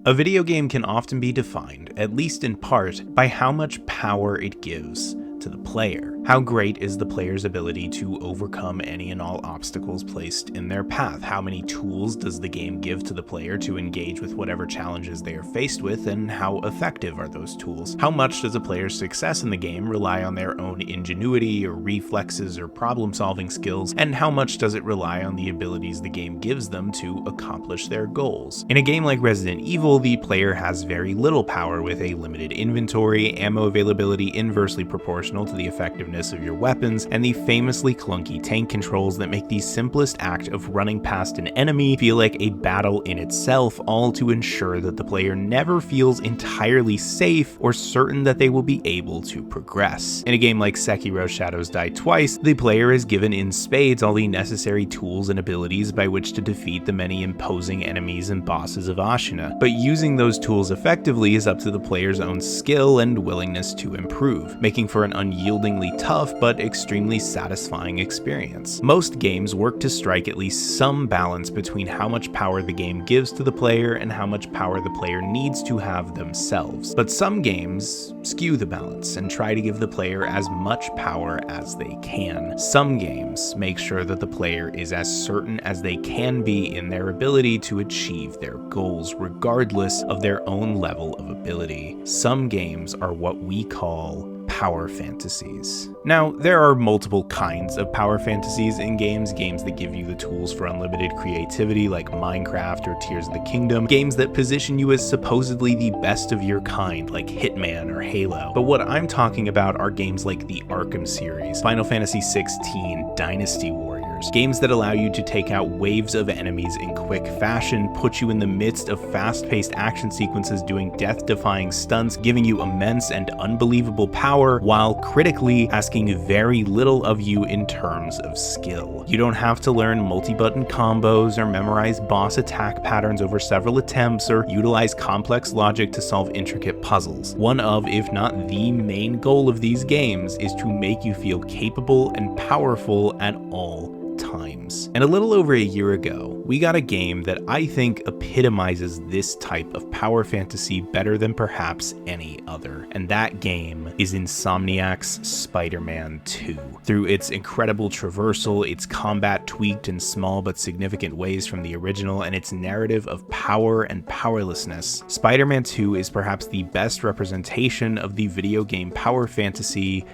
A video game can often be defined, at least in part, by how much power it gives to the player. How great is the player's ability to overcome any and all obstacles placed in their path? How many tools does the game give to the player to engage with whatever challenges they are faced with, and how effective are those tools? How much does a player's success in the game rely on their own ingenuity or reflexes or problem-solving skills, and how much does it rely on the abilities the game gives them to accomplish their goals? In a game like Resident Evil, the player has very little power with a limited inventory, ammo availability inversely proportional to the effectiveness of your weapons, and the famously clunky tank controls that make the simplest act of running past an enemy feel like a battle in itself, all to ensure that the player never feels entirely safe or certain that they will be able to progress. In a game like Sekiro Shadows Die Twice, the player is given in spades all the necessary tools and abilities by which to defeat the many imposing enemies and bosses of Ashina, but using those tools effectively is up to the player's own skill and willingness to improve, making for an unyieldingly tough but extremely satisfying experience. Most games work to strike at least some balance between how much power the game gives to the player and how much power the player needs to have themselves. But some games skew the balance and try to give the player as much power as they can. Some games make sure that the player is as certain as they can be in their ability to achieve their goals, regardless of their own level of ability. Some games are what we call power fantasies. Now, there are multiple kinds of power fantasies in games that give you the tools for unlimited creativity like Minecraft or Tears of the Kingdom, games that position you as supposedly the best of your kind like Hitman or Halo. But what I'm talking about are games like the Arkham series, Final Fantasy XVI, Dynasty Warriors, games that allow you to take out waves of enemies in quick fashion, put you in the midst of fast-paced action sequences doing death-defying stunts, giving you immense and unbelievable power, while critically asking very little of you in terms of skill. You don't have to learn multi-button combos or memorize boss attack patterns over several attempts or utilize complex logic to solve intricate puzzles. One of, if not the main goal of these games, is to make you feel capable and powerful at all times. And a little over a year ago, we got a game that I think epitomizes this type of power fantasy better than perhaps any other, and that game is Insomniac's Spider-Man 2. Through its incredible traversal, its combat tweaked in small but significant ways from the original, and its narrative of power and powerlessness, Spider-Man 2 is perhaps the best representation of the video game power fantasy,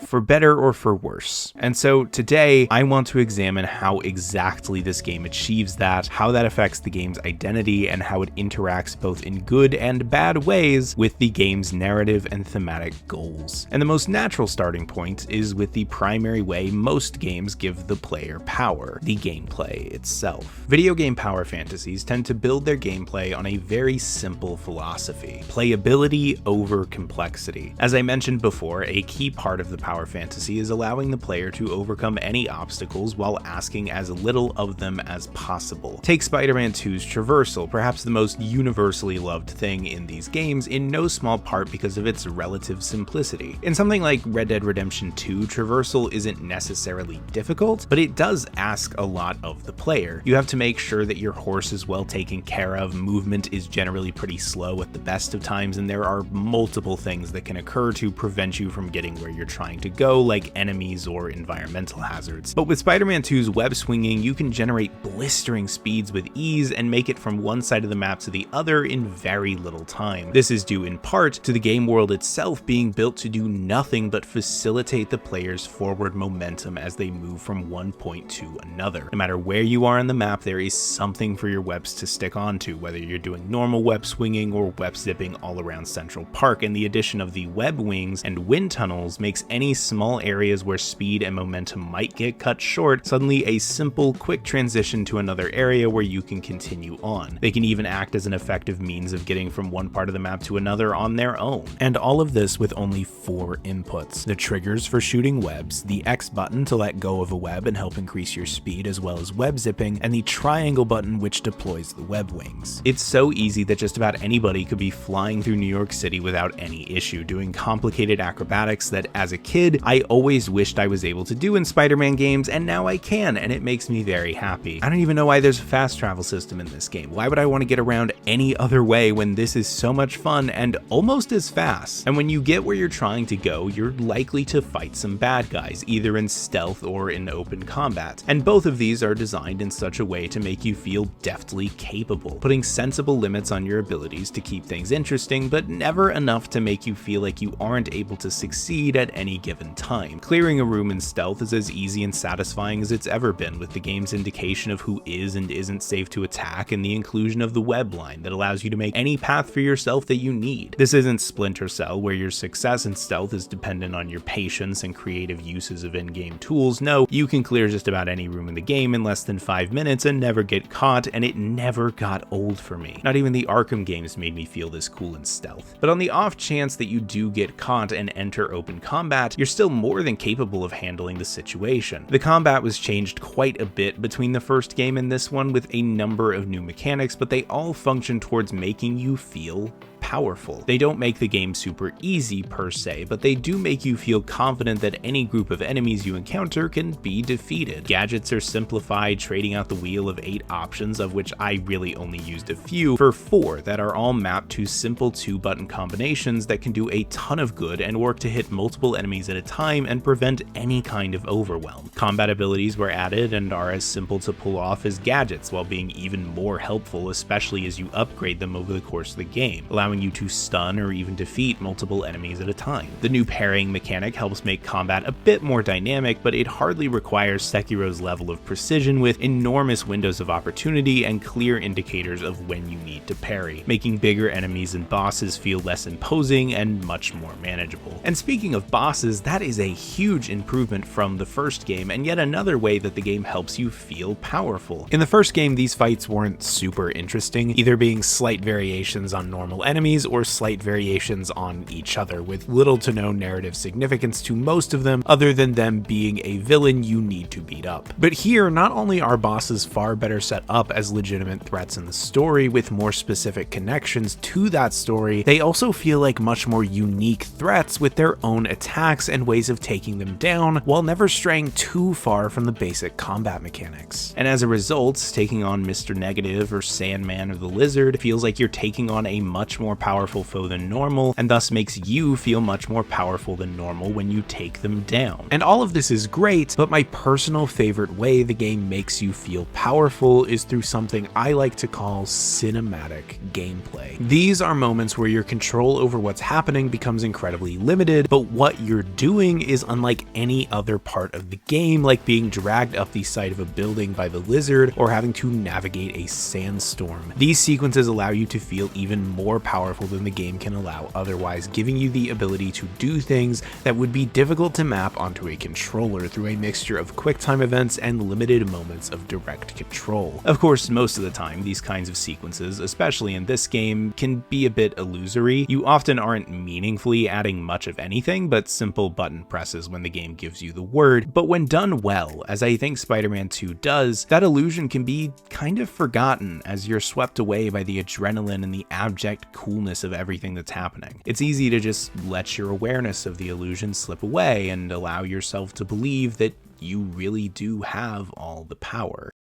for better or for worse. And so today, I want to examine how exactly this game achieves that, how that affects the game's identity, and how it interacts both in good and bad ways with the game's narrative and thematic goals. And the most natural starting point is with the primary way most games give the player power, the gameplay itself. Video game power fantasies tend to build their gameplay on a very simple philosophy: playability over complexity. As I mentioned before, a key part of the power fantasy is allowing the player to overcome any obstacles while asking as little of them as possible. Take Spider-Man 2's traversal, perhaps the most universally loved thing in these games, in no small part because of its relative simplicity. In something like Red Dead Redemption 2, traversal isn't necessarily difficult, but it does ask a lot of the player. You have to make sure that your horse is well taken care of, movement is generally pretty slow at the best of times, and there are multiple things that can occur to prevent you from getting where you're trying to go, like enemies or environmental hazards. But with Spider-Man 2's web swinging, you can generate blistering speeds with ease and make it from one side of the map to the other in very little time. This is due in part to the game world itself being built to do nothing but facilitate the player's forward momentum as they move from one point to another. No matter where you are on the map, there is something for your webs to stick onto, whether you're doing normal web swinging or web zipping all around Central Park, and the addition of the web wings and wind tunnels makes any small areas where speed and momentum might get cut short suddenly a simple, quick transition to another area where you can continue on. They can even act as an effective means of getting from one part of the map to another on their own. And all of this with only 4 inputs: the triggers for shooting webs, the X button to let go of a web and help increase your speed as well as web zipping, and the triangle button which deploys the web wings. It's so easy that just about anybody could be flying through New York City without any issue, doing complicated acrobatics that as a kid kid, I always wished I was able to do in Spider-Man games, and now I can, and it makes me very happy. I don't even know why there's a fast travel system in this game. Why would I want to get around any other way when this is so much fun and almost as fast? And when you get where you're trying to go, you're likely to fight some bad guys, either in stealth or in open combat. And both of these are designed in such a way to make you feel deftly capable, putting sensible limits on your abilities to keep things interesting, but never enough to make you feel like you aren't able to succeed at any given time. Clearing a room in stealth is as easy and satisfying as it's ever been, with the game's indication of who is and isn't safe to attack and the inclusion of the web line that allows you to make any path for yourself that you need. This isn't Splinter Cell, where your success in stealth is dependent on your patience and creative uses of in-game tools. No, you can clear just about any room in the game in less than 5 minutes and never get caught, and it never got old for me. Not even the Arkham games made me feel this cool in stealth. But on the off chance that you do get caught and enter open combat, you're still more than capable of handling the situation. The combat was changed quite a bit between the first game and this one, with a number of new mechanics, but they all function towards making you feel powerful. They don't make the game super easy per se, but they do make you feel confident that any group of enemies you encounter can be defeated. Gadgets are simplified, trading out the wheel of 8 options, of which I really only used a few, for 4 that are all mapped to simple 2-button combinations that can do a ton of good and work to hit multiple enemies at a time and prevent any kind of overwhelm. Combat abilities were added and are as simple to pull off as gadgets, while being even more helpful, especially as you upgrade them over the course of the game, allowing you to stun or even defeat multiple enemies at a time. The new parrying mechanic helps make combat a bit more dynamic, but it hardly requires Sekiro's level of precision, with enormous windows of opportunity and clear indicators of when you need to parry, making bigger enemies and bosses feel less imposing and much more manageable. And speaking of bosses, that is a huge improvement from the first game, and yet another way that the game helps you feel powerful. In the first game, these fights weren't super interesting, either being slight variations on normal enemies or slight variations on each other, with little to no narrative significance to most of them other than them being a villain you need to beat up. But here, not only are bosses far better set up as legitimate threats in the story with more specific connections to that story, they also feel like much more unique threats with their own attacks and ways of taking them down, while never straying too far from the basic combat mechanics. And as a result, taking on Mr. Negative or Sandman or the Lizard feels like you're taking on a much more powerful foe than normal, and thus makes you feel much more powerful than normal when you take them down. And all of this is great, but my personal favorite way the game makes you feel powerful is through something I like to call cinematic gameplay. These are moments where your control over what's happening becomes incredibly limited, but what you're doing is unlike any other part of the game, like being dragged up the side of a building by the Lizard or having to navigate a sandstorm. These sequences allow you to feel even more powerful than the game can allow otherwise, giving you the ability to do things that would be difficult to map onto a controller through a mixture of QuickTime events and limited moments of direct control. Of course, most of the time, these kinds of sequences, especially in this game, can be a bit illusory. You often aren't meaningfully adding much of anything but simple button presses when the game gives you the word, but when done well, as I think Spider-Man 2 does, that illusion can be kind of forgotten as you're swept away by the adrenaline and the abject coolness of everything that's happening. It's easy to just let your awareness of the illusion slip away and allow yourself to believe that you really do have all the power.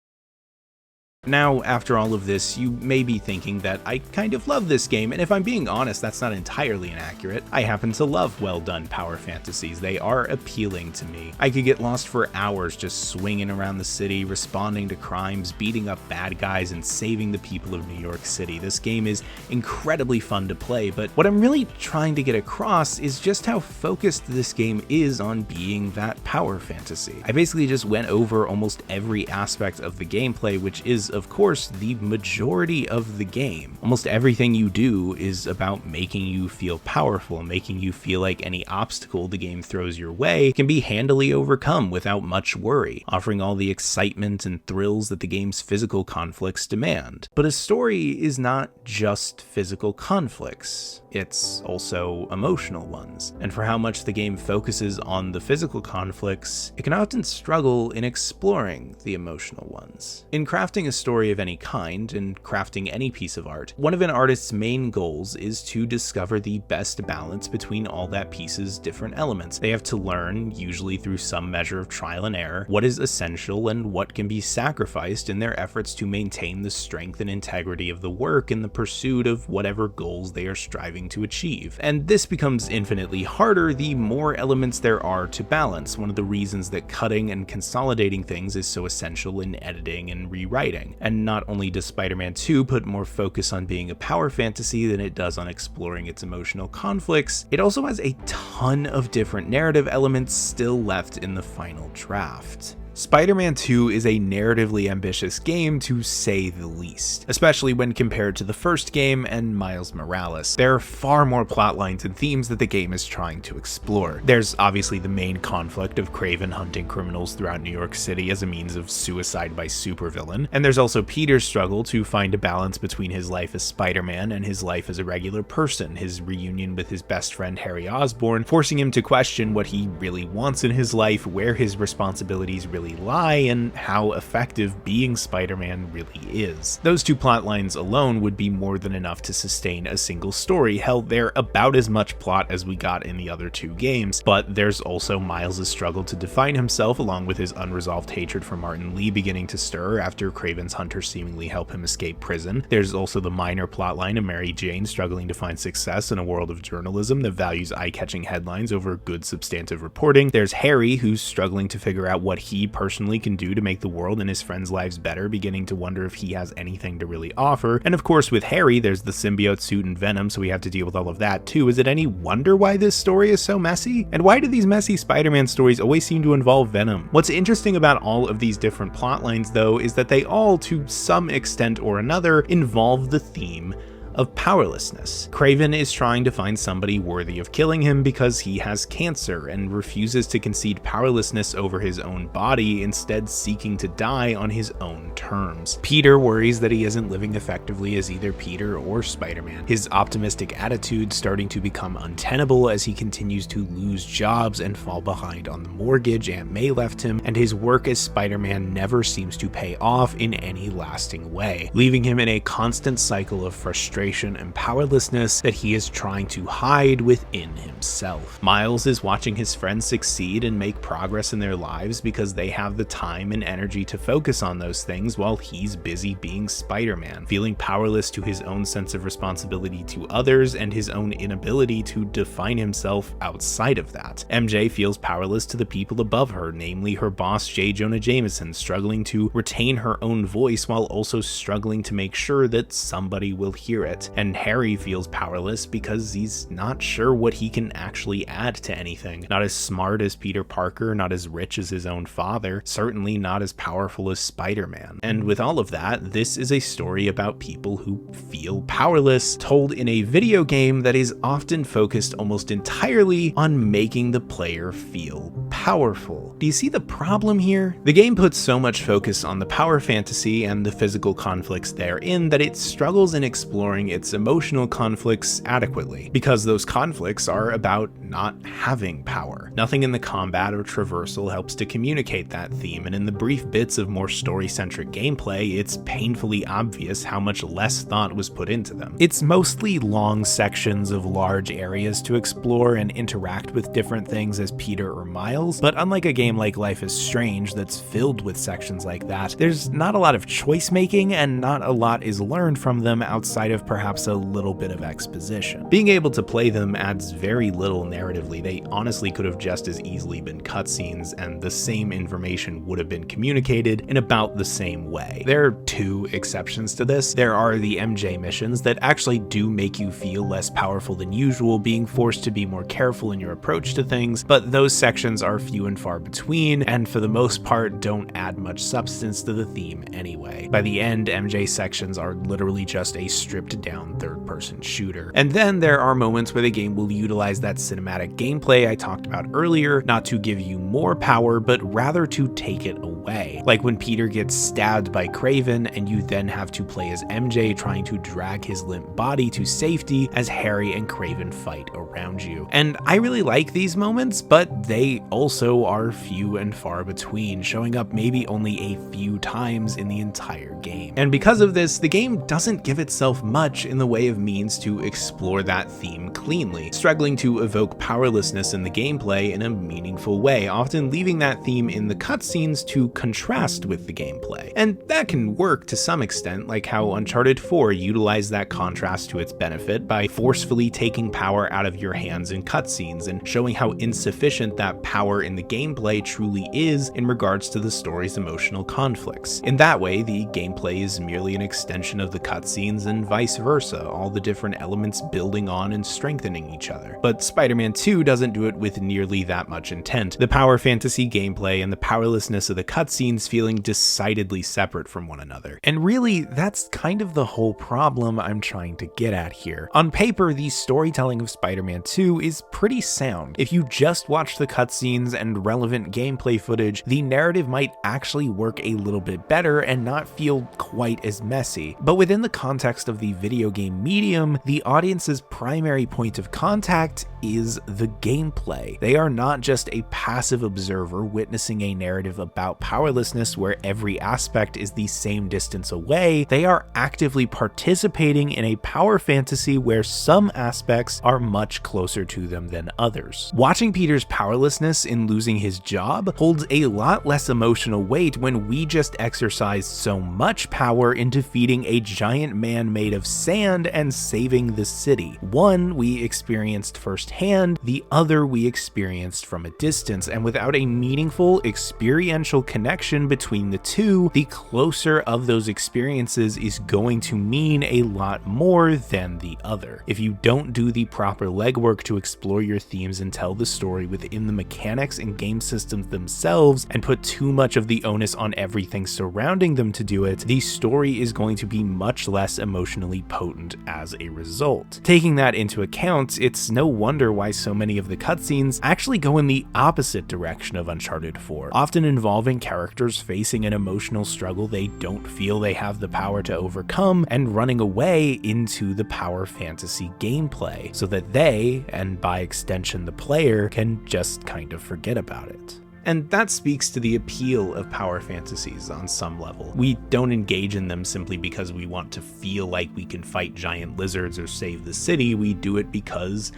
Now, after all of this, you may be thinking that I kind of love this game, and if I'm being honest, that's not entirely inaccurate. I happen to love well-done power fantasies. They are appealing to me. I could get lost for hours just swinging around the city, responding to crimes, beating up bad guys, and saving the people of New York City. This game is incredibly fun to play, but what I'm really trying to get across is just how focused this game is on being that power fantasy. I basically just went over almost every aspect of the gameplay, which is, of course, the majority of the game. Almost everything you do is about making you feel powerful, making you feel like any obstacle the game throws your way can be handily overcome without much worry, offering all the excitement and thrills that the game's physical conflicts demand. But a story is not just physical conflicts, it's also emotional ones. And for how much the game focuses on the physical conflicts, it can often struggle in exploring the emotional ones. In crafting a story of any kind, and crafting any piece of art, one of an artist's main goals is to discover the best balance between all that piece's different elements. They have to learn, usually through some measure of trial and error, what is essential and what can be sacrificed in their efforts to maintain the strength and integrity of the work in the pursuit of whatever goals they are striving to achieve. And this becomes infinitely harder the more elements there are to balance, one of the reasons that cutting and consolidating things is so essential in editing and rewriting. And not only does Spider-Man 2 put more focus on being a power fantasy than it does on exploring its emotional conflicts, it also has a ton of different narrative elements still left in the final draft. Spider-Man 2 is a narratively ambitious game to say the least, especially when compared to the first game and Miles Morales. There are far more plot lines and themes that the game is trying to explore. There's obviously the main conflict of Kraven hunting criminals throughout New York City as a means of suicide by supervillain, and there's also Peter's struggle to find a balance between his life as Spider-Man and his life as a regular person, his reunion with his best friend Harry Osborn, forcing him to question what he really wants in his life, where his responsibilities really lie, and how effective being Spider-Man really is. Those two plot lines alone would be more than enough to sustain a single story. Hell, they're about as much plot as we got in the other two games, but there's also Miles' struggle to define himself, along with his unresolved hatred for Martin Lee beginning to stir after Kraven's hunters seemingly help him escape prison. There's also the minor plotline of Mary Jane struggling to find success in a world of journalism that values eye-catching headlines over good substantive reporting. There's Harry, who's struggling to figure out what he personally can do to make the world and his friends' lives better, beginning to wonder if he has anything to really offer. And of course with Harry, there's the symbiote suit and Venom, so we have to deal with all of that too. Is it any wonder why this story is so messy? And why do these messy Spider-Man stories always seem to involve Venom? What's interesting about all of these different plot lines though is that they all, to some extent or another, involve the theme of powerlessness. Kraven is trying to find somebody worthy of killing him because he has cancer and refuses to concede powerlessness over his own body, instead seeking to die on his own terms. Peter worries that he isn't living effectively as either Peter or Spider-Man, his optimistic attitude starting to become untenable as he continues to lose jobs and fall behind on the mortgage Aunt May left him, and his work as Spider-Man never seems to pay off in any lasting way, leaving him in a constant cycle of frustration and powerlessness that he is trying to hide within himself. Miles is watching his friends succeed and make progress in their lives because they have the time and energy to focus on those things while he's busy being Spider-Man, feeling powerless to his own sense of responsibility to others and his own inability to define himself outside of that. MJ feels powerless to the people above her, namely her boss J. Jonah Jameson, struggling to retain her own voice while also struggling to make sure that somebody will hear it. And Harry feels powerless because he's not sure what he can actually add to anything. Not as smart as Peter Parker, not as rich as his own father, certainly not as powerful as Spider-Man. And with all of that, this is a story about people who feel powerless, told in a video game that is often focused almost entirely on making the player feel powerful. Do you see the problem here? The game puts so much focus on the power fantasy and the physical conflicts therein that it struggles in exploring its emotional conflicts adequately, because those conflicts are about not having power. Nothing in the combat or traversal helps to communicate that theme, and in the brief bits of more story-centric gameplay, it's painfully obvious how much less thought was put into them. It's mostly long sections of large areas to explore and interact with different things as Peter or Miles, but unlike a game like Life is Strange that's filled with sections like that, there's not a lot of choice making and not a lot is learned from them outside of perhaps a little bit of exposition. Being able to play them adds very little narratively. They honestly could have just as easily been cutscenes, and the same information would have been communicated in about the same way. There are two exceptions to this. There are the MJ missions that actually do make you feel less powerful than usual, being forced to be more careful in your approach to things, but those sections are few and far between, and for the most part don't add much substance to the theme anyway. By the end, MJ sections are literally just a stripped down third-person shooter. And then there are moments where the game will utilize that cinematic gameplay I talked about earlier, not to give you more power, but rather to take it away way. Like when Peter gets stabbed by Craven and you then have to play as MJ trying to drag his limp body to safety as Harry and Craven fight around you. And I really like these moments, but they also are few and far between, showing up maybe only a few times in the entire game. And because of this, the game doesn't give itself much in the way of means to explore that theme cleanly, struggling to evoke powerlessness in the gameplay in a meaningful way, often leaving that theme in the cutscenes to contrast with the gameplay. And that can work to some extent, like how Uncharted 4 utilized that contrast to its benefit by forcefully taking power out of your hands in cutscenes and showing how insufficient that power in the gameplay truly is in regards to the story's emotional conflicts. In that way, the gameplay is merely an extension of the cutscenes and vice versa, all the different elements building on and strengthening each other. But Spider-Man 2 doesn't do it with nearly that much intent, the power fantasy gameplay and the powerlessness of the cutscenes feeling decidedly separate from one another. And really, that's kind of the whole problem I'm trying to get at here. On paper, the storytelling of Spider-Man 2 is pretty sound. If you just watch the cutscenes and relevant gameplay footage, the narrative might actually work a little bit better and not feel quite as messy. But within the context of the video game medium, the audience's primary point of contact is the gameplay. They are not just a passive observer witnessing a narrative about powerlessness where every aspect is the same distance away. They are actively participating in a power fantasy where some aspects are much closer to them than others. Watching Peter's powerlessness in losing his job holds a lot less emotional weight when we just exercise so much power in defeating a giant man made of sand and saving the city. One we experienced firsthand, the other we experienced from a distance, and without a meaningful experiential connection between the two, the closer of those experiences is going to mean a lot more than the other. If you don't do the proper legwork to explore your themes and tell the story within the mechanics and game systems themselves, and put too much of the onus on everything surrounding them to do it, the story is going to be much less emotionally potent as a result. Taking that into account, it's no wonder why so many of the cutscenes actually go in the opposite direction of Uncharted 4, often involving characters facing an emotional struggle they don't feel they have the power to overcome and running away into the power fantasy gameplay, so that they, and by extension the player, can just kind of forget about it. And that speaks to the appeal of power fantasies on some level. We don't engage in them simply because we want to feel like we can fight giant lizards or save the city. We do it because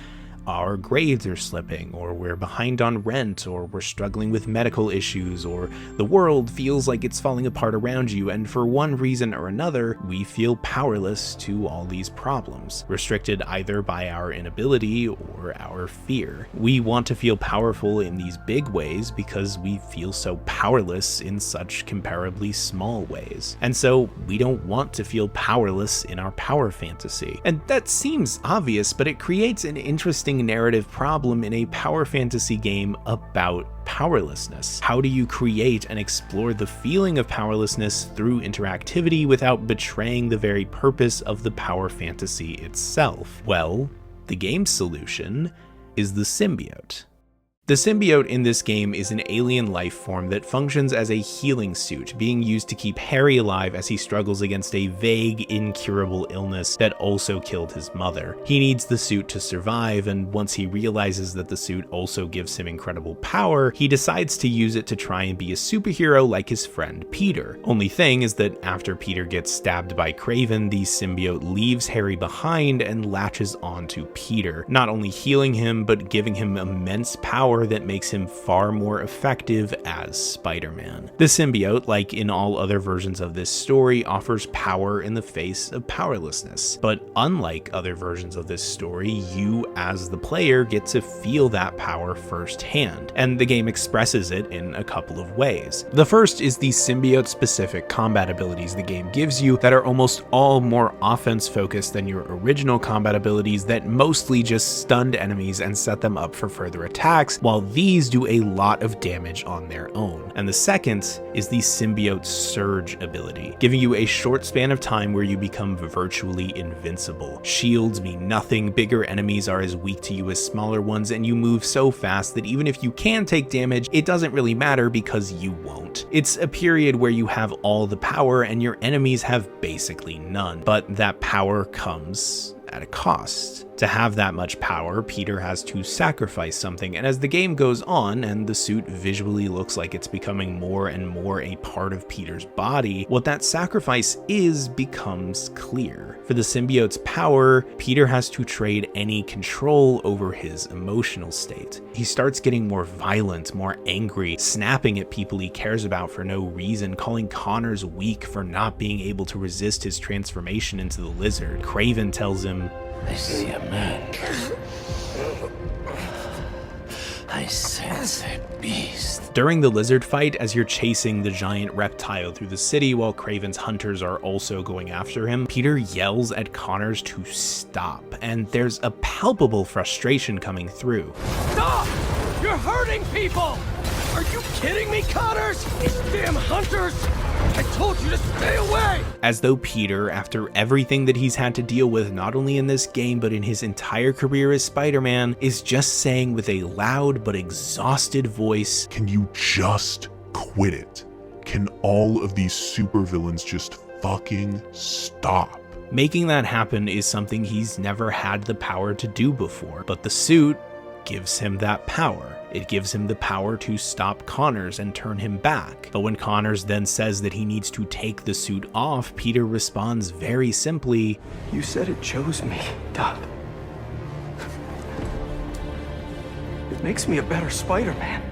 our grades are slipping, or we're behind on rent, or we're struggling with medical issues, or the world feels like it's falling apart around you, and for one reason or another, we feel powerless to all these problems, restricted either by our inability or our fear. We want to feel powerful in these big ways because we feel so powerless in such comparably small ways. And so we don't want to feel powerless in our power fantasy. And that seems obvious, but it creates an interesting narrative problem in a power fantasy game about powerlessness. How do you create and explore the feeling of powerlessness through interactivity without betraying the very purpose of the power fantasy itself? Well, the game's solution is the symbiote. The symbiote in this game is an alien life form that functions as a healing suit, being used to keep Harry alive as he struggles against a vague, incurable illness that also killed his mother. He needs the suit to survive, and once he realizes that the suit also gives him incredible power, he decides to use it to try and be a superhero like his friend Peter. Only thing is that after Peter gets stabbed by Craven, the symbiote leaves Harry behind and latches onto Peter, not only healing him, but giving him immense power that makes him far more effective as Spider-Man. The symbiote, like in all other versions of this story, offers power in the face of powerlessness. But unlike other versions of this story, you as the player get to feel that power firsthand, and the game expresses it in a couple of ways. The first is the symbiote-specific combat abilities the game gives you that are almost all more offense-focused than your original combat abilities that mostly just stunned enemies and set them up for further attacks, while these do a lot of damage on their own. And the second is the Symbiote Surge ability, giving you a short span of time where you become virtually invincible. Shields mean nothing, bigger enemies are as weak to you as smaller ones, and you move so fast that even if you can take damage, it doesn't really matter because you won't. It's a period where you have all the power and your enemies have basically none, but that power comes at a cost. To have that much power, Peter has to sacrifice something, and as the game goes on and the suit visually looks like it's becoming more and more a part of Peter's body, what that sacrifice is becomes clear. For the symbiote's power, Peter has to trade any control over his emotional state. He starts getting more violent, more angry, snapping at people he cares about for no reason, calling Connors weak for not being able to resist his transformation into the lizard. Craven tells him, I see a man. I sense a beast. During the lizard fight, as you're chasing the giant reptile through the city while Craven's hunters are also going after him, Peter yells at Connors to stop, and there's a palpable frustration coming through. Stop! You're hurting people! Are you kidding me, Connors? These damn hunters! I told you to stay away! As though Peter, after everything that he's had to deal with not only in this game but in his entire career as Spider-Man, is just saying with a loud but exhausted voice, "Can you just quit it? Can all of these supervillains just fucking stop?" Making that happen is something he's never had the power to do before, but the suit gives him that power. It gives him the power to stop Connors and turn him back. But when Connors then says that he needs to take the suit off, Peter responds very simply, You said it chose me, Doc. It makes me a better Spider-Man.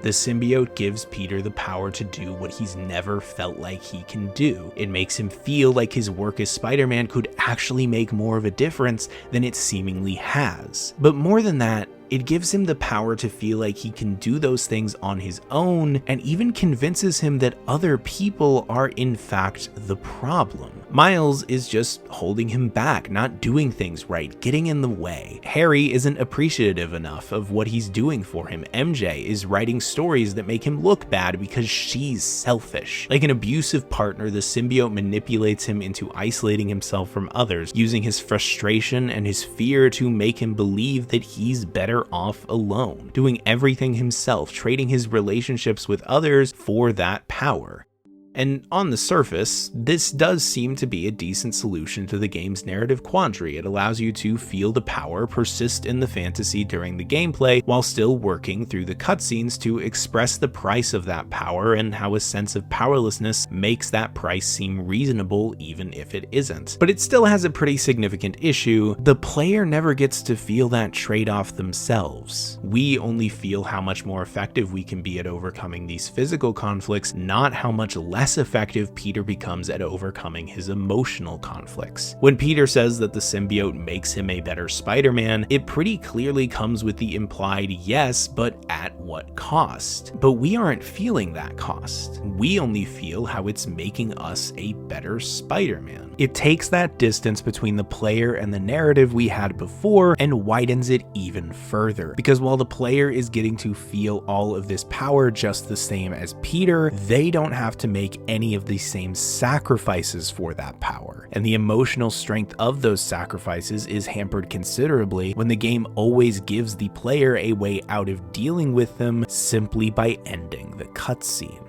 The symbiote gives Peter the power to do what he's never felt like he can do. It makes him feel like his work as Spider-Man could actually make more of a difference than it seemingly has. But more than that, it gives him the power to feel like he can do those things on his own, and even convinces him that other people are in fact the problem. Miles is just holding him back, not doing things right, getting in the way. Harry isn't appreciative enough of what he's doing for him. MJ is writing stories that make him look bad because she's selfish. Like an abusive partner, the symbiote manipulates him into isolating himself from others, using his frustration and his fear to make him believe that he's better off alone, doing everything himself, trading his relationships with others for that power. And on the surface, this does seem to be a decent solution to the game's narrative quandary. It allows you to feel the power, persist in the fantasy during the gameplay, while still working through the cutscenes to express the price of that power and how a sense of powerlessness makes that price seem reasonable even if it isn't. But it still has a pretty significant issue. The player never gets to feel that trade-off themselves. We only feel how much more effective we can be at overcoming these physical conflicts, not how much less effective Peter becomes at overcoming his emotional conflicts. When Peter says that the symbiote makes him a better Spider-Man, it pretty clearly comes with the implied yes, but at what cost? But we aren't feeling that cost. We only feel how it's making us a better Spider-Man. It takes that distance between the player and the narrative we had before and widens it even further. Because while the player is getting to feel all of this power just the same as Peter, they don't have to make any of the same sacrifices for that power. And the emotional strength of those sacrifices is hampered considerably when the game always gives the player a way out of dealing with them simply by ending the cutscene.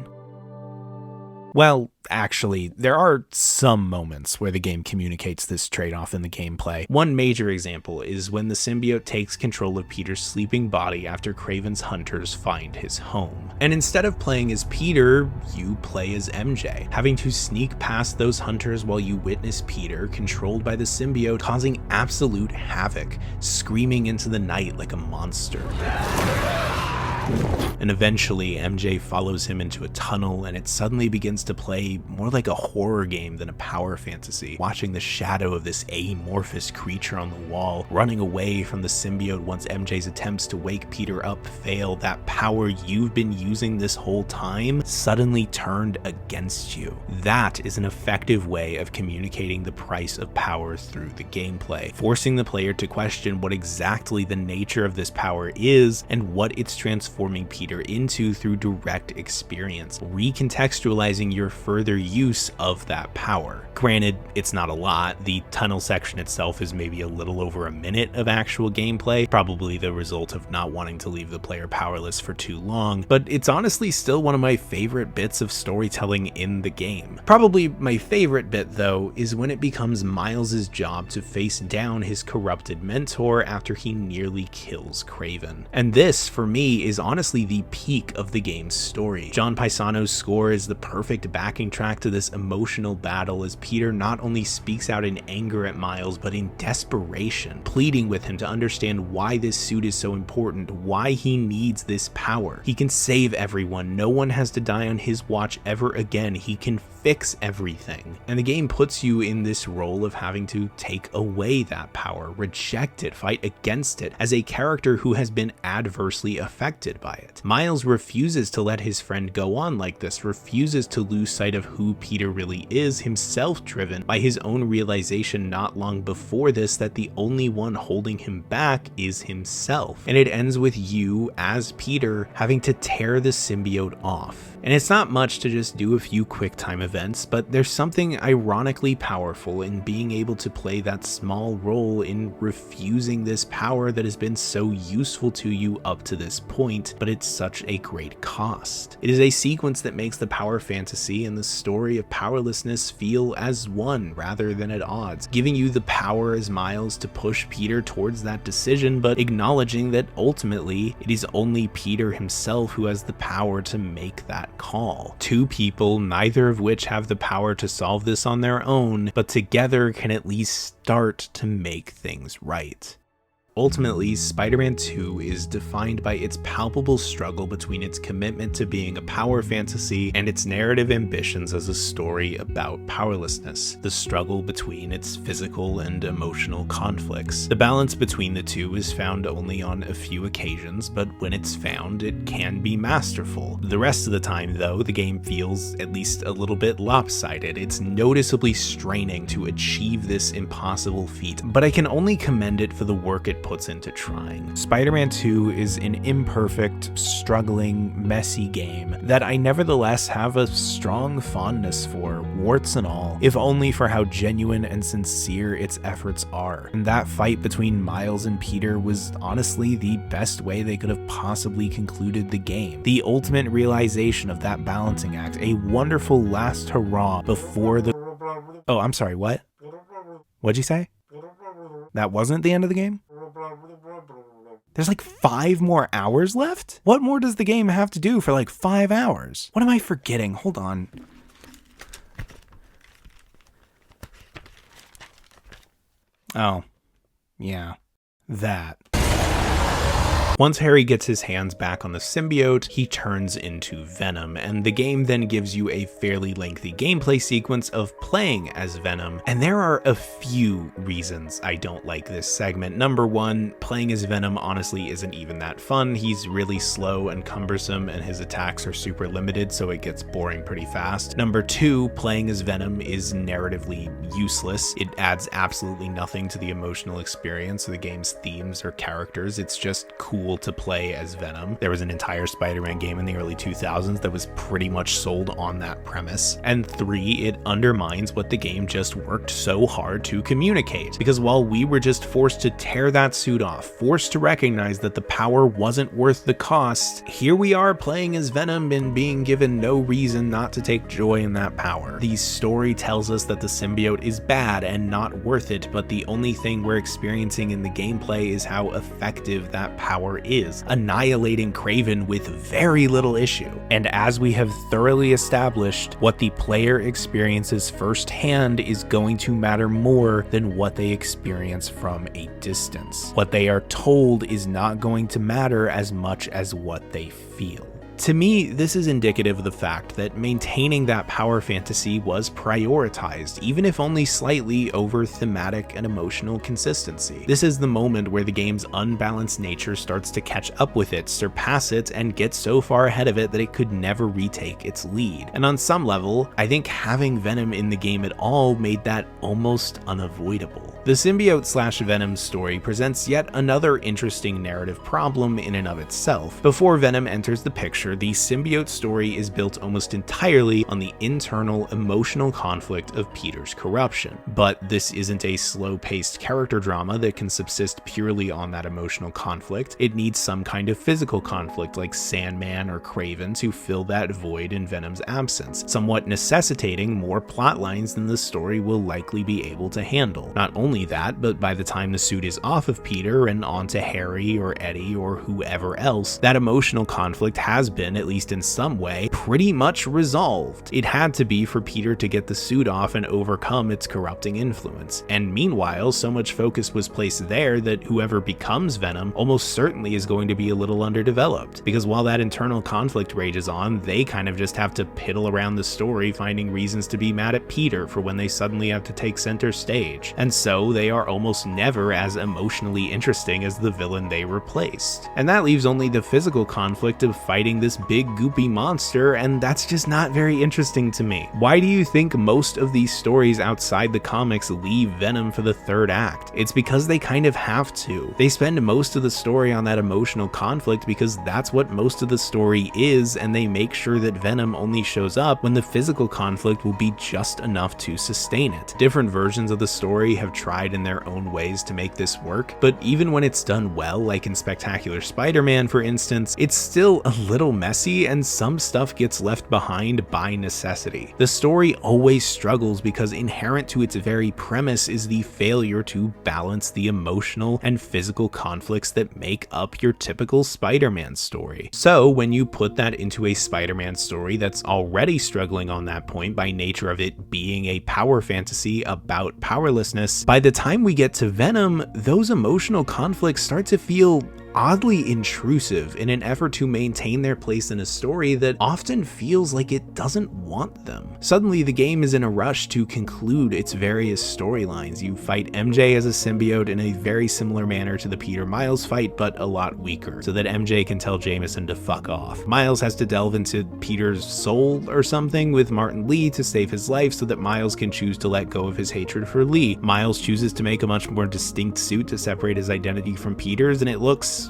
Well, actually, there are some moments where the game communicates this trade-off in the gameplay. One major example is when the symbiote takes control of Peter's sleeping body after Craven's hunters find his home. And instead of playing as Peter, you play as MJ, having to sneak past those hunters while you witness Peter, controlled by the symbiote, causing absolute havoc, screaming into the night like a monster. And eventually, MJ follows him into a tunnel, and it suddenly begins to play more like a horror game than a power fantasy. Watching the shadow of this amorphous creature on the wall, running away from the symbiote once MJ's attempts to wake Peter up fail, that power you've been using this whole time suddenly turned against you. That is an effective way of communicating the price of power through the gameplay, forcing the player to question what exactly the nature of this power is and what it's transforming Peter into through direct experience, recontextualizing your further use of that power. Granted, it's not a lot. The tunnel section itself is maybe a little over a minute of actual gameplay, probably the result of not wanting to leave the player powerless for too long, but it's honestly still one of my favorite bits of storytelling in the game. Probably my favorite bit, though, is when it becomes Miles's job to face down his corrupted mentor after he nearly kills Craven. And this, for me, is honestly the peak of the game's story. John Paisano's score is the perfect backing track to this emotional battle as Peter not only speaks out in anger at Miles, but in desperation, pleading with him to understand why this suit is so important, why he needs this power. He can save everyone, no one has to die on his watch ever again, he can fix everything. And the game puts you in this role of having to take away that power, reject it, fight against it, as a character who has been adversely affected by it. Miles refuses to let his friend go on like this, refuses to lose sight of who Peter really is, himself driven by his own realization not long before this that the only one holding him back is himself. And it ends with you, as Peter, having to tear the symbiote off. And it's not much to just do a few quick time events, but there's something ironically powerful in being able to play that small role in refusing this power that has been so useful to you up to this point, but it's such a great cost. It is a sequence that makes the power fantasy and the story of powerlessness feel as one rather than at odds, giving you the power as Miles to push Peter towards that decision, but acknowledging that ultimately it is only Peter himself who has the power to make that call. Two people, neither of which have the power to solve this on their own, but together can at least start to make things right. Ultimately, Spider-Man 2 is defined by its palpable struggle between its commitment to being a power fantasy and its narrative ambitions as a story about powerlessness, the struggle between its physical and emotional conflicts. The balance between the two is found only on a few occasions, but when it's found, it can be masterful. The rest of the time, though, the game feels at least a little bit lopsided. It's noticeably straining to achieve this impossible feat, but I can only commend it for the work it puts into trying. Spider-Man 2 is an imperfect, struggling, messy game that I nevertheless have a strong fondness for, warts and all, if only for how genuine and sincere its efforts are. And that fight between Miles and Peter was honestly the best way they could have possibly concluded the game. The ultimate realization of that balancing act, a wonderful last hurrah before the... Oh, I'm sorry, what? What'd you say? That wasn't the end of the game? There's like 5 more hours left? What more does the game have to do for like 5 hours? What am I forgetting? Hold on. Oh, yeah, that. Once Harry gets his hands back on the symbiote, he turns into Venom, and the game then gives you a fairly lengthy gameplay sequence of playing as Venom, and there are a few reasons I don't like this segment. Number one, playing as Venom honestly isn't even that fun. He's really slow and cumbersome, and his attacks are super limited, so it gets boring pretty fast. Number two, playing as Venom is narratively useless. It adds absolutely nothing to the emotional experience of the game's themes or characters. It's just cool to play as Venom. There was an entire Spider-Man game in the early 2000s that was pretty much sold on that premise. And three, it undermines what the game just worked so hard to communicate. Because while we were just forced to tear that suit off, forced to recognize that the power wasn't worth the cost, here we are playing as Venom and being given no reason not to take joy in that power. The story tells us that the symbiote is bad and not worth it, but the only thing we're experiencing in the gameplay is how effective that power power is, annihilating Kraven with very little issue. And as we have thoroughly established, what the player experiences firsthand is going to matter more than what they experience from a distance. What they are told is not going to matter as much as what they feel. To me, this is indicative of the fact that maintaining that power fantasy was prioritized, even if only slightly, over thematic and emotional consistency. This is the moment where the game's unbalanced nature starts to catch up with it, surpass it, and get so far ahead of it that it could never retake its lead. And on some level, I think having Venom in the game at all made that almost unavoidable. The symbiote/Venom story presents yet another interesting narrative problem in and of itself. Before Venom enters the picture, the symbiote story is built almost entirely on the internal emotional conflict of Peter's corruption. But this isn't a slow-paced character drama that can subsist purely on that emotional conflict. It needs some kind of physical conflict like Sandman or Kraven to fill that void in Venom's absence, somewhat necessitating more plot lines than the story will likely be able to handle. Not only that, but by the time the suit is off of Peter and onto Harry or Eddie or whoever else, that emotional conflict has been, at least in some way, pretty much resolved. It had to be for Peter to get the suit off and overcome its corrupting influence. And meanwhile, so much focus was placed there that whoever becomes Venom almost certainly is going to be a little underdeveloped, because while that internal conflict rages on, they kind of just have to piddle around the story finding reasons to be mad at Peter for when they suddenly have to take center stage. And so they are almost never as emotionally interesting as the villain they replaced. And that leaves only the physical conflict of fighting this big goopy monster, and that's just not very interesting to me. Why do you think most of these stories outside the comics leave Venom for the third act? It's because they kind of have to. They spend most of the story on that emotional conflict because that's what most of the story is, and they make sure that Venom only shows up when the physical conflict will be just enough to sustain it. Different versions of the story have tried in their own ways to make this work, but even when it's done well, like in Spectacular Spider-Man for instance, it's still a little messy and some stuff gets left behind by necessity. The story always struggles because inherent to its very premise is the failure to balance the emotional and physical conflicts that make up your typical Spider-Man story. So when you put that into a Spider-Man story that's already struggling on that point by nature of it being a power fantasy about powerlessness, by the time we get to Venom, those emotional conflicts start to feel oddly intrusive in an effort to maintain their place in a story that often feels like it doesn't want them. Suddenly, the game is in a rush to conclude its various storylines. You fight MJ as a symbiote in a very similar manner to the Peter Miles fight, but a lot weaker, so that MJ can tell Jameson to fuck off. Miles has to delve into Peter's soul or something with Martin Lee to save his life so that Miles can choose to let go of his hatred for Lee. Miles chooses to make a much more distinct suit to separate his identity from Peter's, and it looks...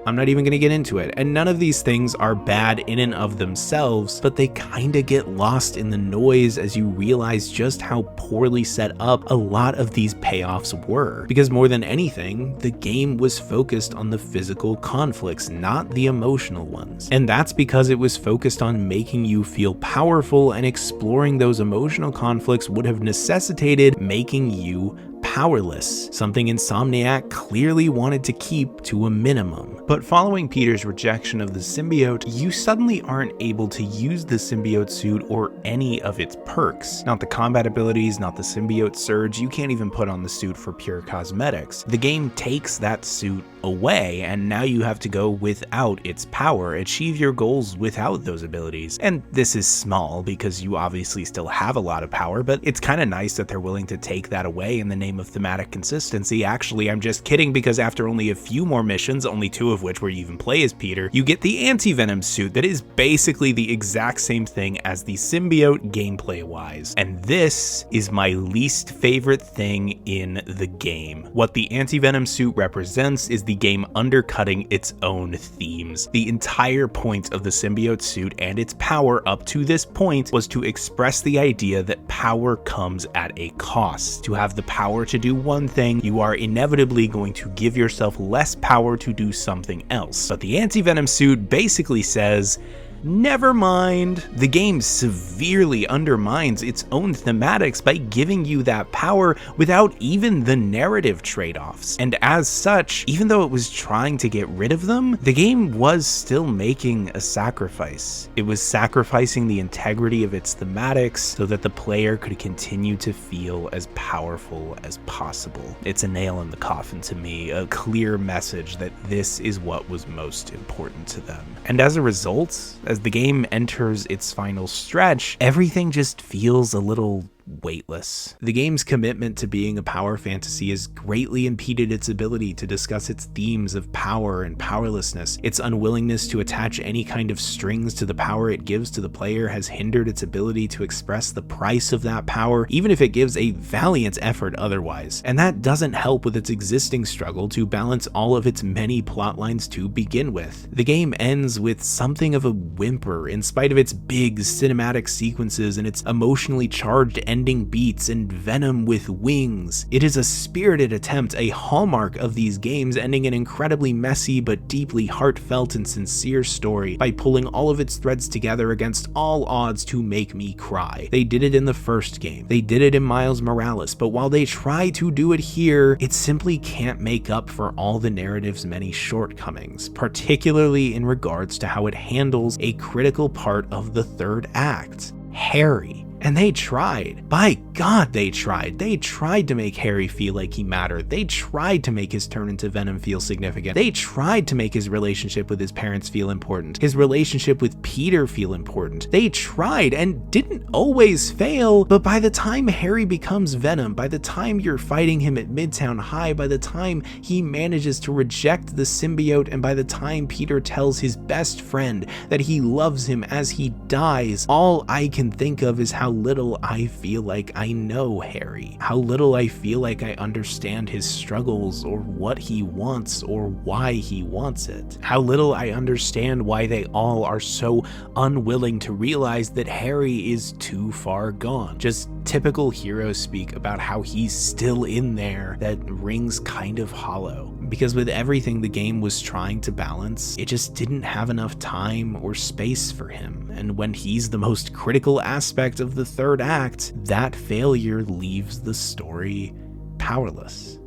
I'm not even going to get into it. And none of these things are bad in and of themselves, but they kind of get lost in the noise as you realize just how poorly set up a lot of these payoffs were. Because more than anything, the game was focused on the physical conflicts, not the emotional ones. And that's because it was focused on making you feel powerful, and exploring those emotional conflicts would have necessitated making you powerless, something Insomniac clearly wanted to keep to a minimum. But following Peter's rejection of the symbiote, you suddenly aren't able to use the symbiote suit or any of its perks. Not the combat abilities, not the symbiote surge, you can't even put on the suit for pure cosmetics. The game takes that suit away, and now you have to go without its power, achieve your goals without those abilities. And this is small because you obviously still have a lot of power, but it's kind of nice that they're willing to take that away in the name of thematic consistency. Actually, I'm just kidding, because after only a few more missions, only 2 of which where you even play as Peter, you get the anti-venom suit that is basically the exact same thing as the symbiote gameplay wise. And this is my least favorite thing in the game. What the anti-venom suit represents is the game undercutting its own themes. The entire point of the symbiote suit and its power up to this point was to express the idea that power comes at a cost. To have the power to do one thing, you are inevitably going to give yourself less power to do something else. But the anti-venom suit basically says, Never mind. The game severely undermines its own thematics by giving you that power without even the narrative trade-offs. And as such, even though it was trying to get rid of them, the game was still making a sacrifice. It was sacrificing the integrity of its thematics so that the player could continue to feel as powerful as possible. It's a nail in the coffin to me, a clear message that this is what was most important to them. And as a result, as the game enters its final stretch, everything just feels a little weightless. The game's commitment to being a power fantasy has greatly impeded its ability to discuss its themes of power and powerlessness. Its unwillingness to attach any kind of strings to the power it gives to the player has hindered its ability to express the price of that power, even if it gives a valiant effort otherwise. And that doesn't help with its existing struggle to balance all of its many plot lines to begin with. The game ends with something of a whimper in spite of its big cinematic sequences and its emotionally charged ending beats and venom with wings. It is a spirited attempt, a hallmark of these games, ending an incredibly messy but deeply heartfelt and sincere story by pulling all of its threads together against all odds to make me cry. They did it in the first game. They did it in Miles Morales, but while they try to do it here, it simply can't make up for all the narrative's many shortcomings, particularly in regards to how it handles a critical part of the third act, Harry. And they tried. By God, they tried. They tried to make Harry feel like he mattered. They tried to make his turn into Venom feel significant. They tried to make his relationship with his parents feel important. His relationship with Peter feel important. They tried and didn't always fail, but by the time Harry becomes Venom, by the time you're fighting him at Midtown High, by the time he manages to reject the symbiote, and by the time Peter tells his best friend that he loves him as he dies, all I can think of is how little I feel like I know Harry, how little I feel like I understand his struggles or what he wants or why he wants it, how little I understand why they all are so unwilling to realize that Harry is too far gone. Just typical hero speak about how he's still in there that rings kind of hollow. Because with everything the game was trying to balance, it just didn't have enough time or space for him. And when he's the most critical aspect of the third act, that failure leaves the story powerless.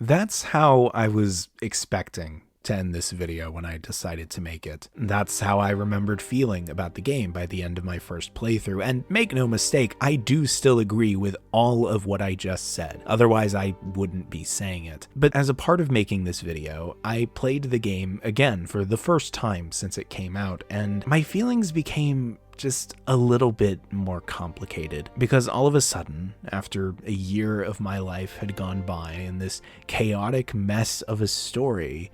That's how I was expecting to end this video when I decided to make it. That's how I remembered feeling about the game by the end of my first playthrough, and make no mistake, I do still agree with all of what I just said, otherwise I wouldn't be saying it. But as a part of making this video, I played the game again for the first time since it came out, and my feelings became just a little bit more complicated, because all of a sudden, after a year of my life had gone by in this chaotic mess of a story,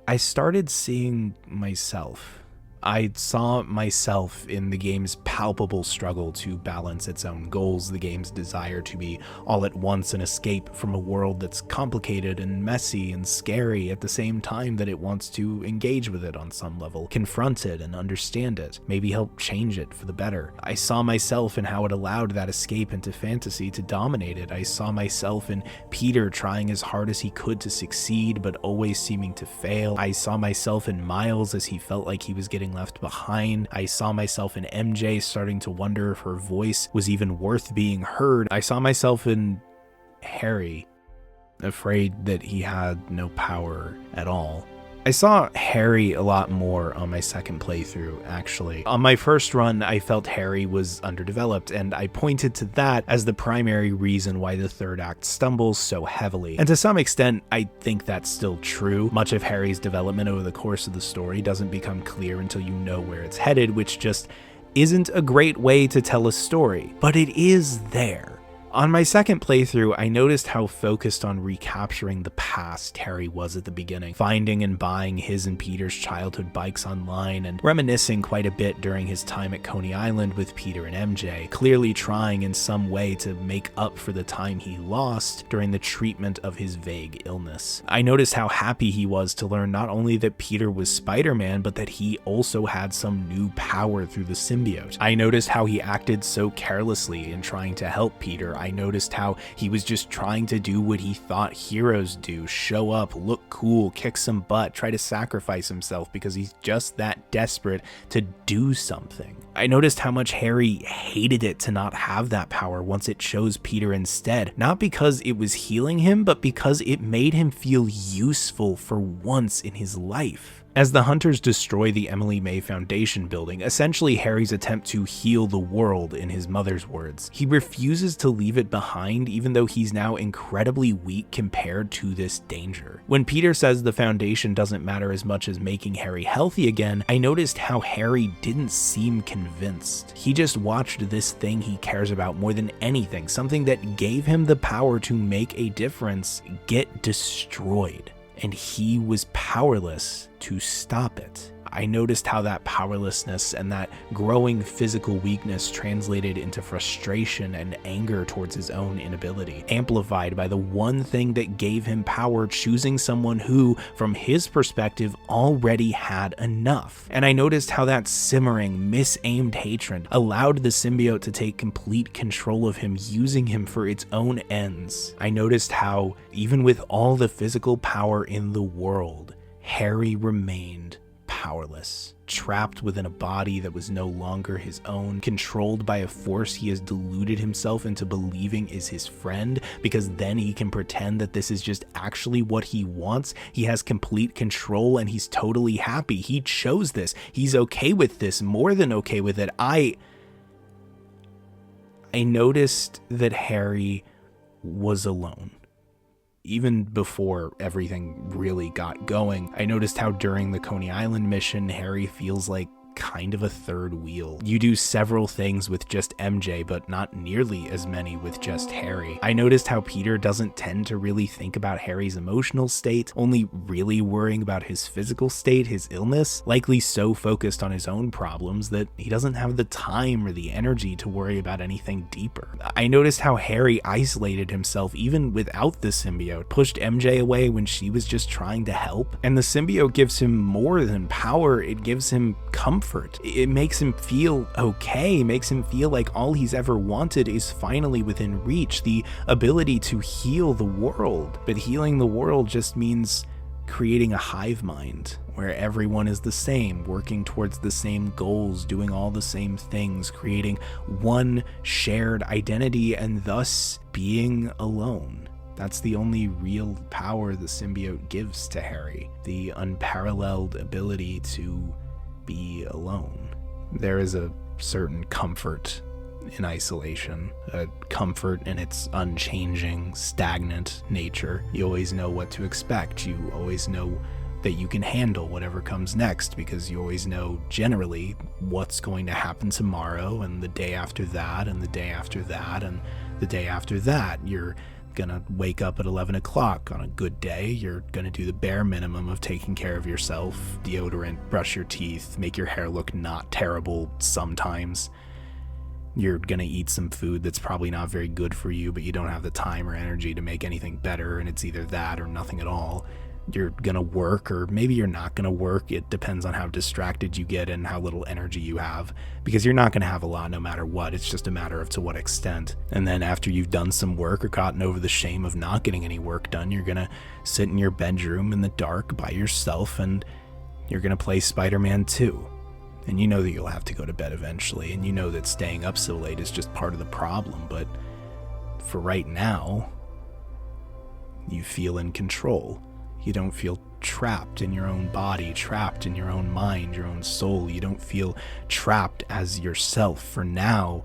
I started seeing myself. I saw myself in the game's palpable struggle to balance its own goals, the game's desire to be all at once an escape from a world that's complicated and messy and scary at the same time that it wants to engage with it on some level, confront it and understand it, maybe help change it for the better. I saw myself in how it allowed that escape into fantasy to dominate it. I saw myself in Peter trying as hard as he could to succeed but always seeming to fail. I saw myself in Miles as he felt like he was getting left behind. I saw myself in MJ starting to wonder if her voice was even worth being heard. I saw myself in Harry, afraid that he had no power at all. I saw Harry a lot more on my second playthrough, actually. On my first run, I felt Harry was underdeveloped, and I pointed to that as the primary reason why the third act stumbles so heavily. And to some extent, I think that's still true. Much of Harry's development over the course of the story doesn't become clear until you know where it's headed, which just isn't a great way to tell a story. But it is there. On my second playthrough, I noticed how focused on recapturing the past Harry was at the beginning, finding and buying his and Peter's childhood bikes online and reminiscing quite a bit during his time at Coney Island with Peter and MJ, clearly trying in some way to make up for the time he lost during the treatment of his vague illness. I noticed how happy he was to learn not only that Peter was Spider-Man, but that he also had some new power through the symbiote. I noticed how he acted so carelessly in trying to help Peter, I noticed how he was just trying to do what he thought heroes do: show up, look cool, kick some butt, try to sacrifice himself because he's just that desperate to do something. I noticed how much Harry hated it to not have that power once it chose Peter instead, not because it was healing him, but because it made him feel useful for once in his life. As the hunters destroy the Emily May Foundation building, essentially Harry's attempt to heal the world in his mother's words, he refuses to leave it behind even though he's now incredibly weak compared to this danger. When Peter says the Foundation doesn't matter as much as making Harry healthy again, I noticed how Harry didn't seem convinced. He just watched this thing he cares about more than anything, something that gave him the power to make a difference, get destroyed. And he was powerless to stop it. I noticed how that powerlessness and that growing physical weakness translated into frustration and anger towards his own inability, amplified by the one thing that gave him power, choosing someone who, from his perspective, already had enough. And I noticed how that simmering, misaimed hatred allowed the symbiote to take complete control of him, using him for its own ends. I noticed how, even with all the physical power in the world, Harry remained powerless, trapped within a body that was no longer his own, controlled by a force he has deluded himself into believing is his friend, because then he can pretend that this is just actually what he wants. He has complete control and he's totally happy. He chose this. He's okay with this, more than okay with it. I noticed that Harry was alone. Even before everything really got going, I noticed how during the Coney Island mission, Harry feels like kind of a third wheel. You do several things with just MJ, but not nearly as many with just Harry. I noticed how Peter doesn't tend to really think about Harry's emotional state, only really worrying about his physical state, his illness, likely so focused on his own problems that he doesn't have the time or the energy to worry about anything deeper. I noticed how Harry isolated himself even without the symbiote, pushed MJ away when she was just trying to help, and the symbiote gives him more than power, it gives him comfort. It makes him feel okay, makes him feel like all he's ever wanted is finally within reach, the ability to heal the world. But healing the world just means creating a hive mind where everyone is the same, working towards the same goals, doing all the same things, creating one shared identity and thus being alone. That's the only real power the symbiote gives to Harry, the unparalleled ability to be alone. There is a certain comfort in isolation, a comfort in its unchanging, stagnant nature. You always know what to expect. You always know that you can handle whatever comes next because you always know generally what's going to happen tomorrow and the day after that and the day after that and the day after that. You're gonna wake up at 11 o'clock on a good day. You're gonna do the bare minimum of taking care of yourself, deodorant, brush your teeth, make your hair look not terrible sometimes. You're gonna eat some food that's probably not very good for you, but you don't have the time or energy to make anything better, and it's either that or nothing at all. You're gonna work, or maybe you're not gonna work. It depends on how distracted you get and how little energy you have, because you're not gonna have a lot no matter what. It's just a matter of to what extent. And then after you've done some work or gotten over the shame of not getting any work done, you're gonna sit in your bedroom in the dark by yourself and you're gonna play Spider-Man 2. And you know that you'll have to go to bed eventually, and you know that staying up so late is just part of the problem, but for right now, you feel in control. You don't feel trapped in your own body, trapped in your own mind, your own soul. You don't feel trapped as yourself. For now,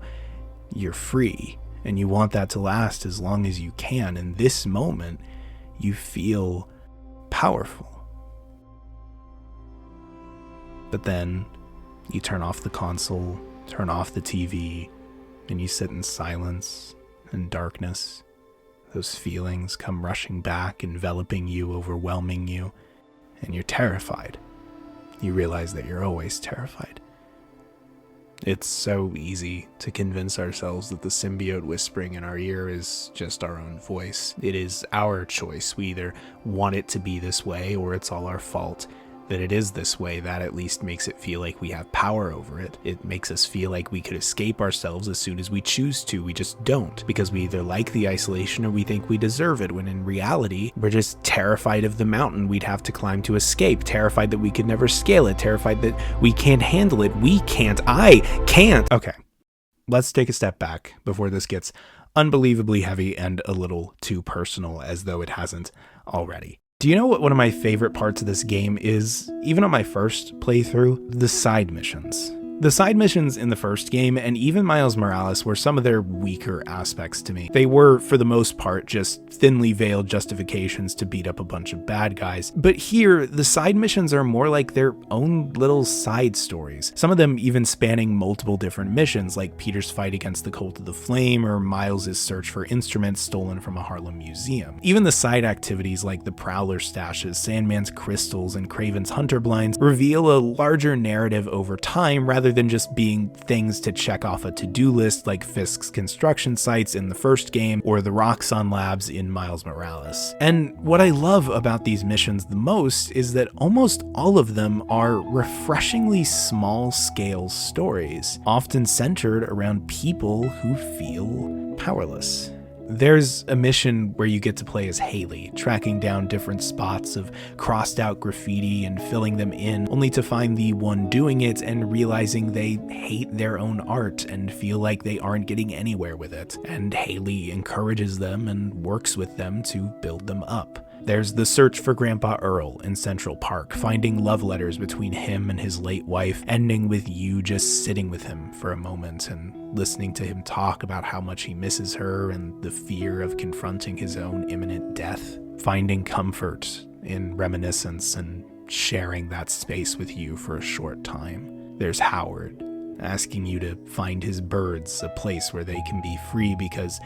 you're free, and you want that to last as long as you can. In this moment, you feel powerful. But then you turn off the console, turn off the TV, and you sit in silence and darkness. Those feelings come rushing back, enveloping you, overwhelming you, and you're terrified. You realize that you're always terrified. It's so easy to convince ourselves that the symbiote whispering in our ear is just our own voice. It is our choice. We either want it to be this way or it's all our fault. that it is this way, that at least makes it feel like we have power over it. It makes us feel like we could escape ourselves as soon as we choose to. We just don't, because we either like the isolation or we think we deserve it, when in reality, we're just terrified of the mountain we'd have to climb to escape, terrified that we could never scale it, terrified that we can't handle it. We can't. I can't. Okay, let's take a step back before this gets unbelievably heavy and a little too personal, as though it hasn't already. Do you know what one of my favorite parts of this game is, even on my first playthrough? The side missions. The side missions in the first game, and even Miles Morales, were some of their weaker aspects to me. They were, for the most part, just thinly veiled justifications to beat up a bunch of bad guys. But here, the side missions are more like their own little side stories. Some of them even spanning multiple different missions, like Peter's fight against the Cult of the Flame, or Miles' search for instruments stolen from a Harlem museum. Even the side activities like the Prowler stashes, Sandman's crystals, and Craven's hunter blinds reveal a larger narrative over time, rather than just being things to check off a to-do list like Fisk's construction sites in the first game or the Roxxon labs in Miles Morales. And what I love about these missions the most is that almost all of them are refreshingly small-scale stories, often centered around people who feel powerless. There's a mission where you get to play as Haley, tracking down different spots of crossed out graffiti and filling them in, only to find the one doing it and realizing they hate their own art and feel like they aren't getting anywhere with it. And Haley encourages them and works with them to build them up. There's the search for Grandpa Earl in Central Park, finding love letters between him and his late wife, ending with you just sitting with him for a moment and listening to him talk about how much he misses her and the fear of confronting his own imminent death. Finding comfort in reminiscence and sharing that space with you for a short time. There's Howard, asking you to find his birds a place where they can be free because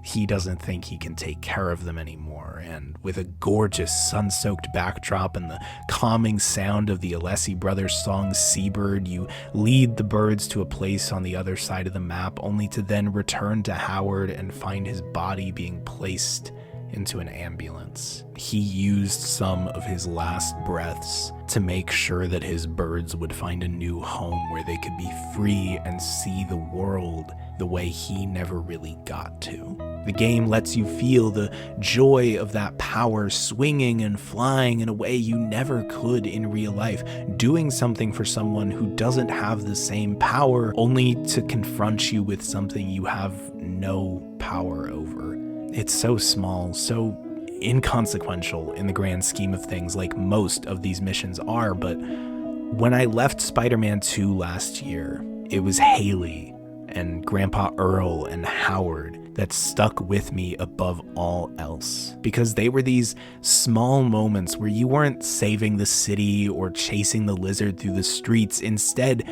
he doesn't think he can take care of them anymore, and with a gorgeous sun-soaked backdrop and the calming sound of the Alessi brothers' song Seabird, you lead the birds to a place on the other side of the map, only to then return to Howard and find his body being placed into an ambulance. He used some of his last breaths to make sure that his birds would find a new home where they could be free and see the world the way he never really got to. The game lets you feel the joy of that power swinging and flying in a way you never could in real life, doing something for someone who doesn't have the same power, only to confront you with something you have no power over. It's so small, so inconsequential in the grand scheme of things, like most of these missions are, but when I left Spider-Man 2 last year, it was Haley and Grandpa Earl and Howard that stuck with me above all else, because they were these small moments where you weren't saving the city or chasing the lizard through the streets. Instead,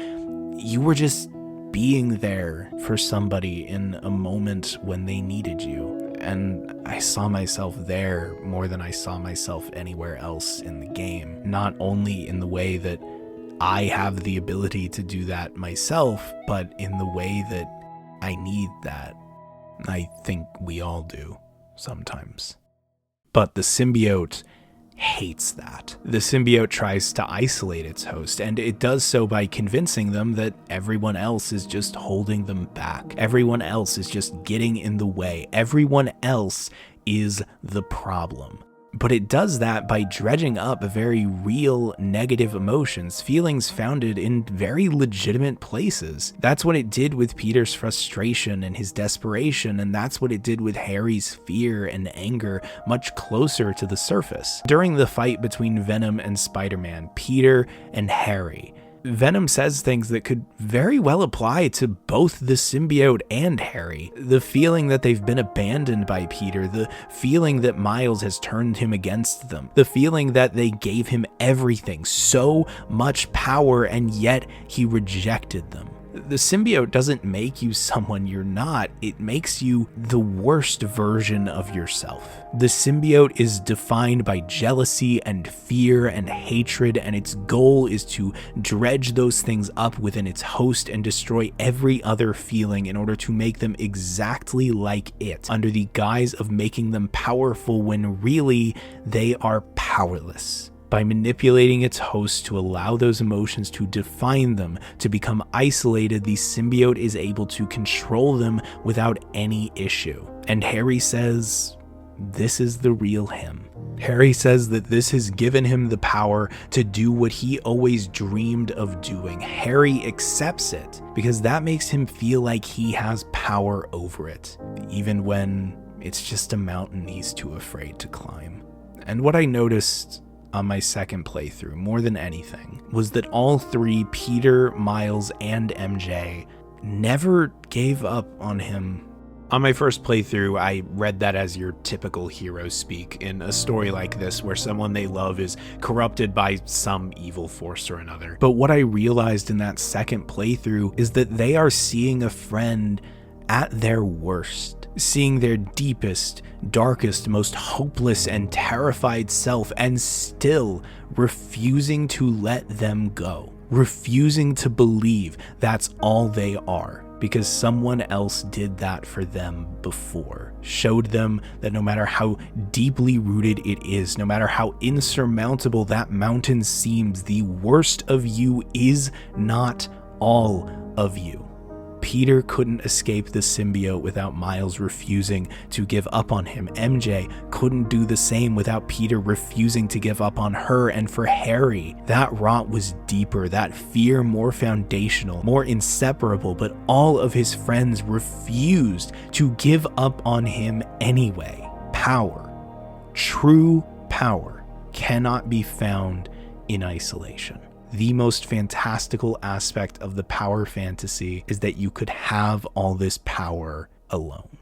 you were just being there for somebody in a moment when they needed you. And I saw myself there more than I saw myself anywhere else in the game. Not only in the way that I have the ability to do that myself, but in the way that I need that. I think we all do, sometimes. But the symbiote hates that. The symbiote tries to isolate its host, and it does so by convincing them that everyone else is just holding them back. Everyone else is just getting in the way. Everyone else is the problem. But it does that by dredging up very real negative emotions, feelings founded in very legitimate places. That's what it did with Peter's frustration and his desperation, and that's what it did with Harry's fear and anger, much closer to the surface. During the fight between Venom and Spider-Man, Peter and Harry, Venom says things that could very well apply to both the symbiote and Harry. The feeling that they've been abandoned by Peter, the feeling that Miles has turned him against them, the feeling that they gave him everything, so much power, and yet he rejected them. The symbiote doesn't make you someone you're not, it makes you the worst version of yourself. The symbiote is defined by jealousy and fear and hatred, and its goal is to dredge those things up within its host and destroy every other feeling in order to make them exactly like it, under the guise of making them powerful when really they are powerless. By manipulating its host to allow those emotions to define them, to become isolated, the symbiote is able to control them without any issue. And Harry says, this is the real him. Harry says that this has given him the power to do what he always dreamed of doing. Harry accepts it because that makes him feel like he has power over it, even when it's just a mountain he's too afraid to climb. And what I noticed on my second playthrough, more than anything, was that all three, Peter, Miles, and MJ, never gave up on him. On my first playthrough, I read that as your typical hero speak in a story like this where someone they love is corrupted by some evil force or another. But what I realized in that second playthrough is that they are seeing a friend at their worst, seeing their deepest, darkest, most hopeless and terrified self, and still refusing to let them go, refusing to believe that's all they are. Because someone else did that for them before, showed them that no matter how deeply rooted it is, no matter how insurmountable that mountain seems, the worst of you is not all of you. Peter couldn't escape the symbiote without Miles refusing to give up on him. MJ couldn't do the same without Peter refusing to give up on her. And for Harry, that rot was deeper, that fear more foundational, more inseparable, but all of his friends refused to give up on him anyway. Power, true power, cannot be found in isolation. The most fantastical aspect of the power fantasy is that you could have all this power alone.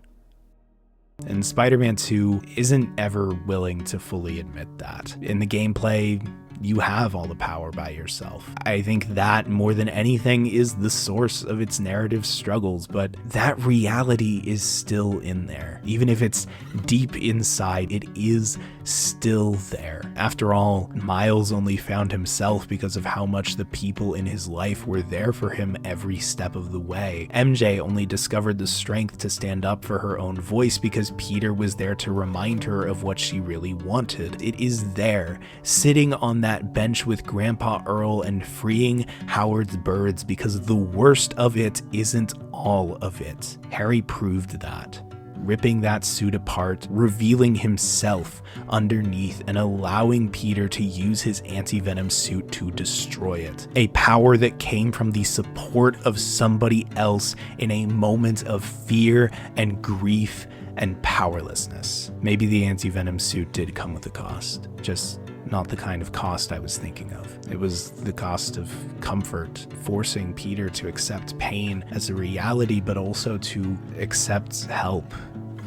And Spider-Man 2 isn't ever willing to fully admit that. In the gameplay, you have all the power by yourself. I think that, more than anything, is the source of its narrative struggles, but that reality is still in there. Even if it's deep inside, it is still there. After all, Miles only found himself because of how much the people in his life were there for him every step of the way. MJ only discovered the strength to stand up for her own voice because Peter was there to remind her of what she really wanted. It is there, sitting on that bench with Grandpa Earl and freeing Howard's birds, because the worst of it isn't all of it. Harry proved that, ripping that suit apart, revealing himself underneath, and allowing Peter to use his anti-venom suit to destroy it. A power that came from the support of somebody else in a moment of fear and grief and powerlessness. Maybe the anti-venom suit did come with a cost, just not the kind of cost I was thinking of. It was the cost of comfort, forcing Peter to accept pain as a reality, but also to accept help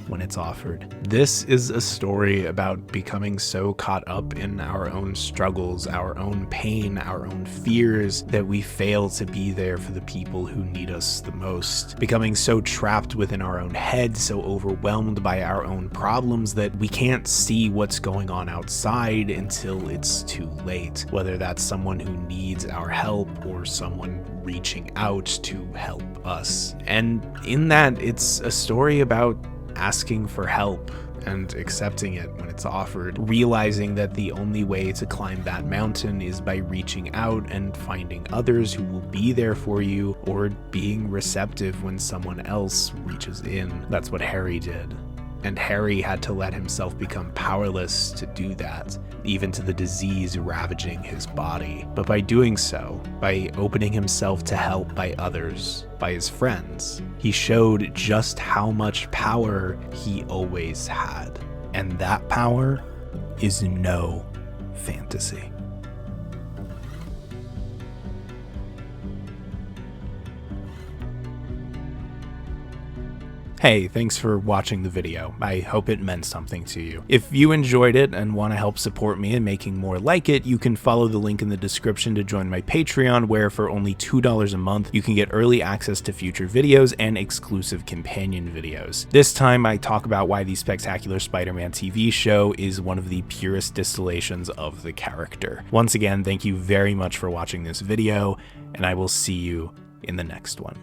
when it's offered. This is a story about becoming so caught up in our own struggles, our own pain, our own fears, that we fail to be there for the people who need us the most. Becoming so trapped within our own heads, so overwhelmed by our own problems that we can't see what's going on outside until it's too late. Whether that's someone who needs our help or someone reaching out to help us. And in that, it's a story about asking for help and accepting it when it's offered, realizing that the only way to climb that mountain is by reaching out and finding others who will be there for you, or being receptive when someone else reaches in. That's what Harry did. And Harry had to let himself become powerless to do that, even to the disease ravaging his body. But by doing so, by opening himself to help by others, by his friends, he showed just how much power he always had. And that power is no fantasy. Hey, thanks for watching the video. I hope it meant something to you. If you enjoyed it and want to help support me in making more like it, you can follow the link in the description to join my Patreon, where for only $2 a month, you can get early access to future videos and exclusive companion videos. This time, I talk about why the Spectacular Spider-Man TV show is one of the purest distillations of the character. Once again, thank you very much for watching this video, and I will see you in the next one.